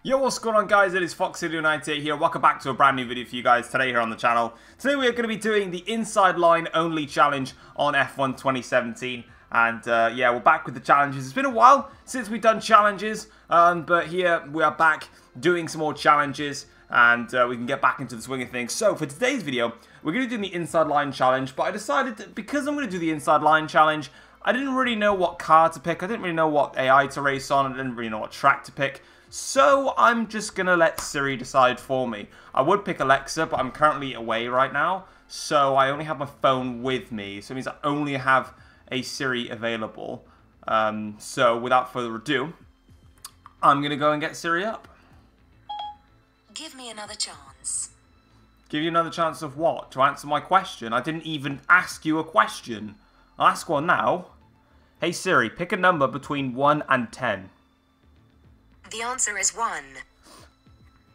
Yo, what's going on, guys? It is FoxCity98 here. Welcome back to a brand new video for you guys today here on the channel. Today we are going to be doing the inside line only challenge on F1 2017. And yeah, we're back with the challenges. It's been a while since we've done challenges, but here we are back doing some more challenges. And we can get back into the swing of things. So for today's video, we're going to do the inside line challenge. But I decided that because I'm going to do the inside line challenge, I didn't really know what car to pick. I didn't really know what AI to race on. I didn't really know what track to pick. So I'm just going to let Siri decide for me. I would pick Alexa, but I'm currently away right now. So I only have my phone with me. So it means I only have a Siri available. So without further ado, I'm going to go and get Siri up. Give me another chance. Give you another chance of what? To answer my question? I didn't even ask you a question. I'll ask one now. Hey Siri, pick a number between 1 and 10. The answer is 1.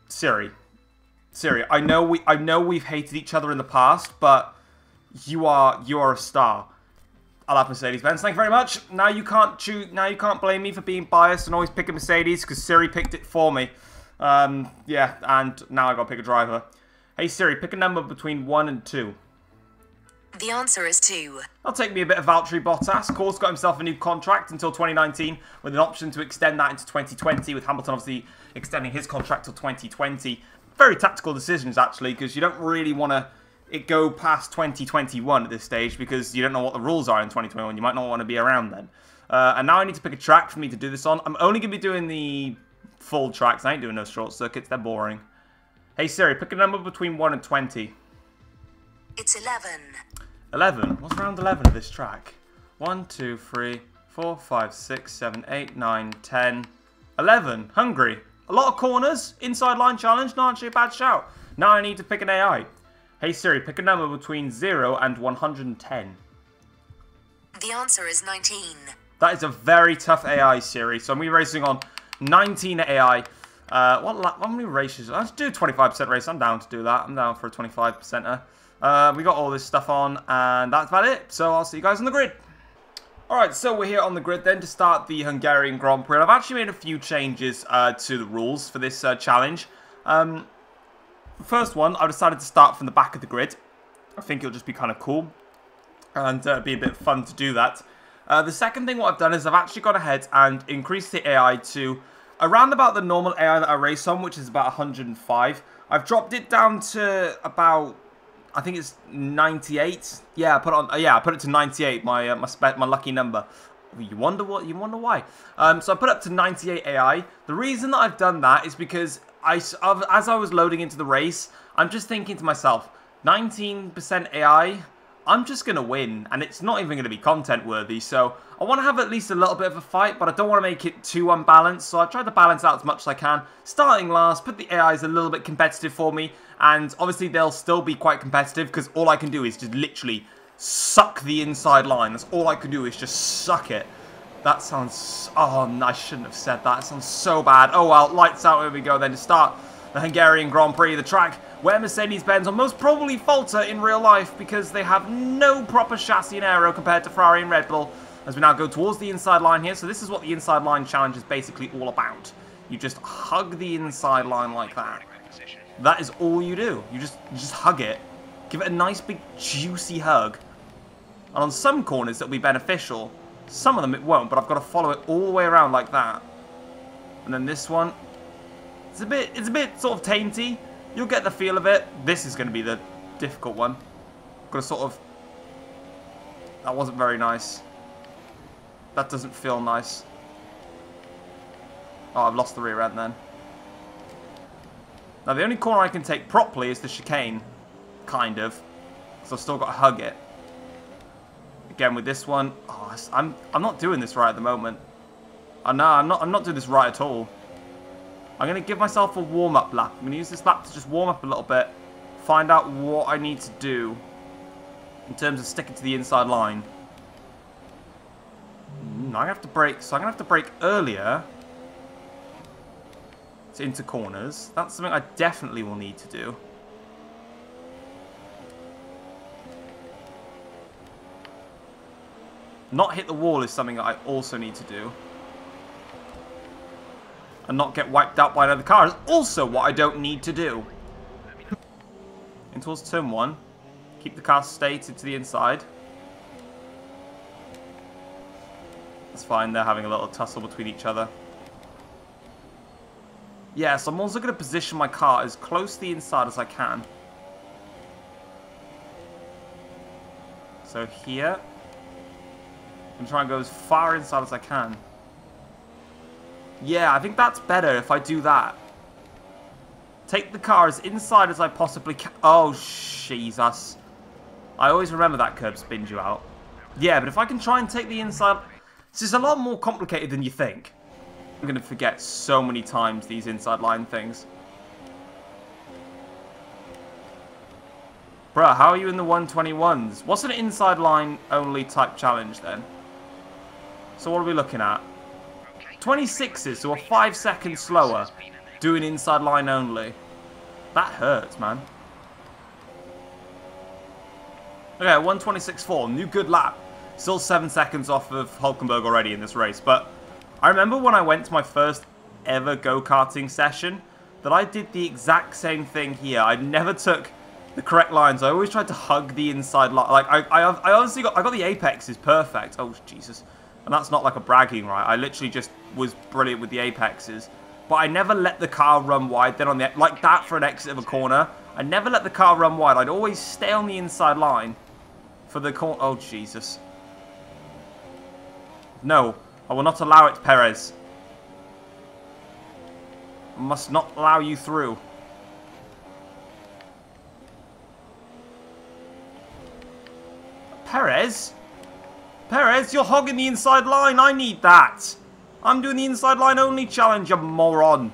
Siri, I know we've hated each other in the past, but you are a star. I love Mercedes-Benz. Thank you very much. Now you can't blame me for being biased and always picking Mercedes because Siri picked it for me. Yeah, and now I gotta pick a driver. Hey Siri, pick a number between 1 and 2. The answer is 2. That'll take me a bit of Valtteri Bottas. Of course, got himself a new contract until 2019 with an option to extend that into 2020, with Hamilton obviously extending his contract till 2020. Very tactical decisions, actually, because you don't really want to go past 2021 at this stage because you don't know what the rules are in 2021. You might not want to be around then. And now I need to pick a track for me to do this on. I'm only going to be doing the full tracks. I ain't doing no short circuits. They're boring. Hey, Siri, pick a number between 1 and 20. It's 11. 11. What's round 11 of this track? 1, 2, 3, 4, 5, 6, 7, 8, 9, 10, 11. Hungary. A lot of corners. Inside line challenge. Not actually a bad shout. Now I need to pick an AI. Hey Siri, pick a number between 0 and 110. The answer is 19. That is a very tough AI, Siri. So I'm going to be racing on 19 AI. What many races? Let's do a 25% race. I'm down to do that. I'm down for a 25%er. We got all this stuff on, and that's about it. So I'll see you guys on the grid. Alright, so we're here on the grid then to start the Hungarian Grand Prix. I've actually made a few changes to the rules for this challenge. The first one, I decided to start from the back of the grid. I think it'll just be kind of cool and be a bit fun to do that. The second thing what I've done is I've actually gone ahead and increased the AI to around about the normal AI that I race on, which is about 105. I've dropped it down to about, I think it's 98. Yeah, I put it to 98. My lucky number. You wonder why? So I put up to 98 AI. The reason that I've done that is because as I was loading into the race, I'm just thinking to myself, 19% AI. I'm just going to win, and it's not even going to be content-worthy, so I want to have at least a little bit of a fight, but I don't want to make it too unbalanced, so I tried to balance out as much as I can. Starting last, put the AIs a little bit competitive for me, and obviously they'll still be quite competitive, because all I can do is just literally suck the inside line. That's all I can do is just suck it. That sounds... Oh, no, I shouldn't have said that. It sounds so bad. Oh, well, lights out. Here we go then to start the Hungarian Grand Prix, the track where Mercedes-Benz will most probably falter in real life because they have no proper chassis and aero compared to Ferrari and Red Bull, as we now go towards the inside line here. So this is what the inside line challenge is basically all about. You just hug the inside line like that. That is all you do. You just hug it. Give it a nice big juicy hug. And on some corners it'll be beneficial. Some of them it won't, but I've got to follow it all the way around like that. And then this one, it's a bit sort of tainty. You'll get the feel of it. This is going to be the difficult one. Got to sort of... That wasn't very nice. That doesn't feel nice. Oh, I've lost the rear end then. Now, the only corner I can take properly is the chicane. Kind of. Because I've still got to hug it. Again, with this one... Oh, I'm not doing this right at the moment. Oh, no, I'm not doing this right at all. I'm going to give myself a warm-up lap. I'm going to use this lap to just warm up a little bit. Find out what I need to do in terms of sticking to the inside line. I'm going to have to brake. So I'm going to have to brake earlier into corners. That's something I definitely will need to do. Not hit the wall is something that I also need to do. and not get wiped out by another car is also what I don't need to do. In towards turn 1. Keep the car stated to the inside. That's fine, they're having a little tussle between each other. Yes, I'm also going to position my car as close to the inside as I can. So here, I'm going to try and go as far inside as I can. Yeah, I think that's better if I do that. Take the car as inside as I possibly can. Oh, Jesus. I always remember that curb spins you out. Yeah, but if I can try and take the inside... This is a lot more complicated than you think. I'm going to forget so many times these inside line things. Bruh, how are you in the 121s? What's an inside line only type challenge then? So what are we looking at? 26s, so a 5 seconds slower, doing inside line only. That hurts, man. Okay, 126.4, new good lap. Still 7 seconds off of Hulkenberg already in this race, but I remember when I went to my first ever go-karting session that I did the exact same thing here. I never took the correct lines. I always tried to hug the inside line. Like, I honestly got the apexes perfect. Oh, Jesus. And that's not like a bragging, right? I literally just was brilliant with the apexes. But I never let the car run wide. Then on the, like that for an exit of a corner. I never let the car run wide. I'd always stay on the inside line for the corner. Oh, Jesus. No, I will not allow it, Perez. I must not allow you through. Perez? Perez, you're hogging the inside line. I need that. I'm doing the inside line only challenge, you moron.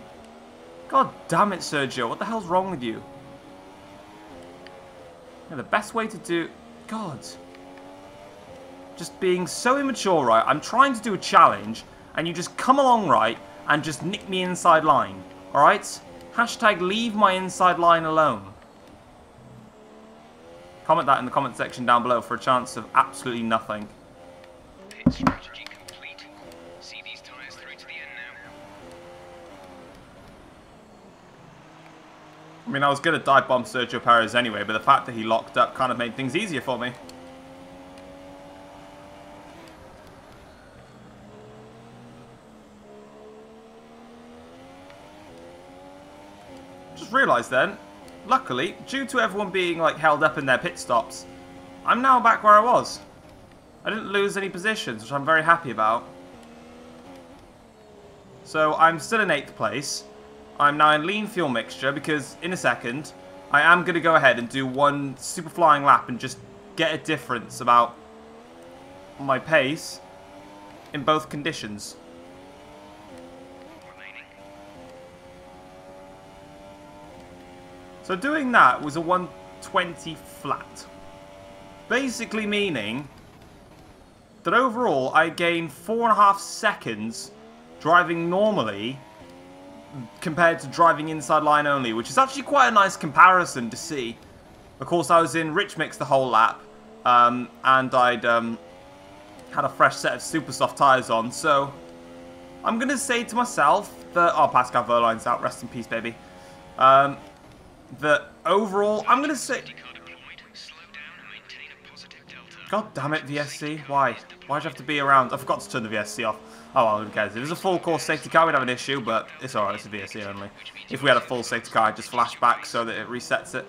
God damn it, Sergio. What the hell's wrong with you? Yeah, the best way to do... God. Just being so immature, right? I'm trying to do a challenge, and you just come along, right, and just nick me inside line. Alright? Hashtag leave my inside line alone. Comment that in the comment section down below for a chance of absolutely nothing. Pit strategy complete. See these tyres through to the end now. I mean, I was going to dive bomb Sergio Perez anyway, but the fact that he locked up kind of made things easier for me. Just realised then, luckily, due to everyone being like held up in their pit stops, I'm now back where I was. I didn't lose any positions, which I'm very happy about. So I'm still in 8th place. I'm now in lean fuel mixture because in a second I am going to go ahead and do one super flying lap and just get a difference about my pace in both conditions. So doing that was a 120 flat. Basically meaning that overall I gained 4.5 seconds driving normally compared to driving inside line only, which is actually quite a nice comparison to see. Of course, I was in rich mix the whole lap, and I'd had a fresh set of super soft tyres on, so I'm going to say to myself that... Oh, Pascal Wehrlein's out, rest in peace, baby. That overall, I'm going to say... God damn it, VSC. Why? Why'd you have to be around? I forgot to turn the VSC off. Oh well, who cares? If it was a full course safety car, we'd have an issue, but it's alright, it's a VSC only. If we had a full safety car, I'd just flash back so that it resets it.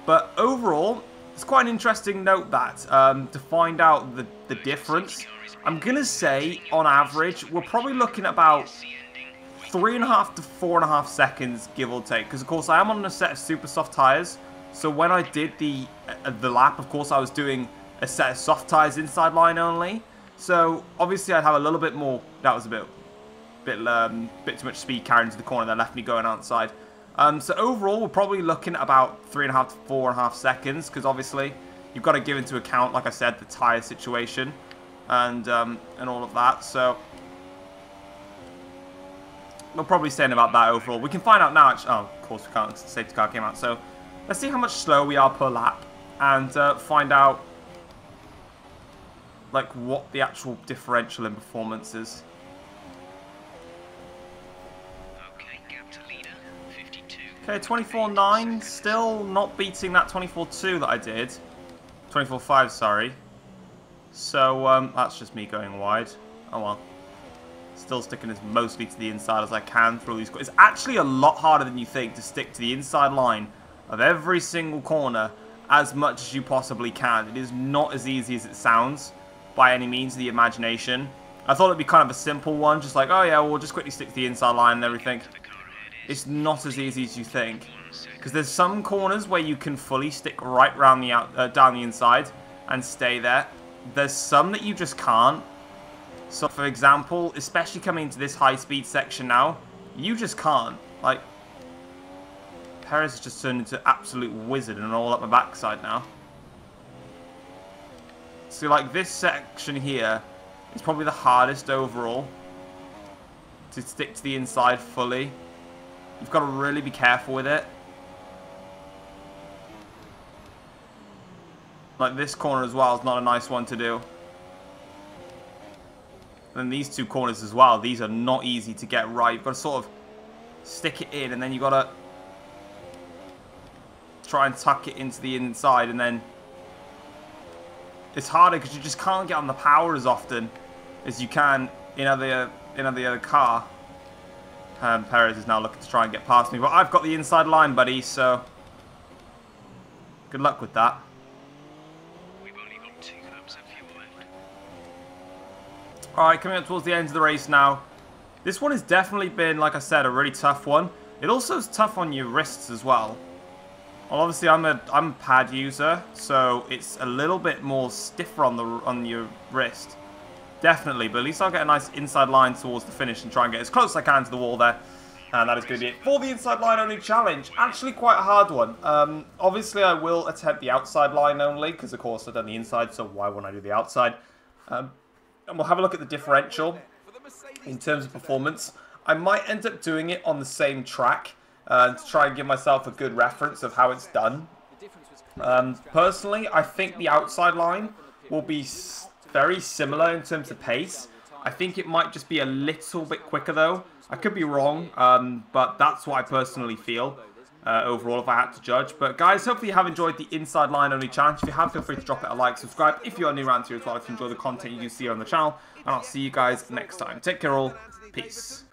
But overall, it's quite an interesting note that, to find out the difference. I'm going to say, on average, we're probably looking at about 3.5 to 4.5 seconds, give or take. Because, of course, I am on a set of super soft tyres. So when I did the lap, of course, I was doing a set of soft tyres inside line only. So obviously I'd have a little bit more. That was a bit too much speed carrying into the corner that left me going outside. So overall, we're probably looking at about 3.5 to 4.5 seconds, because obviously you've got to give into account, like I said, the tyre situation and all of that. So we're probably saying about that overall. We can find out now. Actually, oh, of course we can't. The safety car came out. So let's see how much slower we are per lap and find out like what the actual differential in performance is. Okay, 24.9. Still not beating that 24.2 that I did. 24.5, sorry. So, that's just me going wide. Oh well. Still sticking as mostly to the inside as I can through these corners. It's actually a lot harder than you think to stick to the inside line of every single corner as much as you possibly can. It is not as easy as it sounds by any means of the imagination. I thought it'd be kind of a simple one, just like, oh yeah, we'll just quickly stick to the inside line and everything. It's not as easy as you think. Because there's some corners where you can fully stick right round the down the inside and stay there. There's some that you just can't. So, for example, especially coming into this high-speed section now, you just can't. Like, Perez has just turned into an absolute wizard and all up my backside now. So, like, this section here is probably the hardest overall to stick to the inside fully. You've got to really be careful with it. Like, this corner as well is not a nice one to do. And these two corners as well, these are not easy to get right. You've got to sort of stick it in, and then you've got to try and tuck it into the inside, and then it's harder because you just can't get on the power as often as you can in the other car. Perez is now looking to try and get past me, but I've got the inside line, buddy, so good luck with that. Alright, coming up towards the end of the race now. This one has definitely been, like I said, a really tough one. It also is tough on your wrists as well. Well, obviously I'm a pad user, so it's a little bit more stiffer on your wrist. Definitely, but at least I'll get a nice inside line towards the finish and try and get as close as I can to the wall there. And that is going to be it for the inside line only challenge. Actually quite a hard one. Obviously I will attempt the outside line only, because of course I've done the inside, so why wouldn't I do the outside? And we'll have a look at the differential in terms of performance. I might end up doing it on the same track to try and give myself a good reference of how it's done. Personally, I think the outside line will be very similar in terms of pace. I think it might just be a little bit quicker though. I could be wrong, but that's what I personally feel. Overall, if I had to judge. But guys, hopefully you have enjoyed the inside line only challenge. If you have, feel free to drop it a like, subscribe if you are new around here as well, if you enjoy the content you do see on the channel, and I'll see you guys next time. Take care all, peace.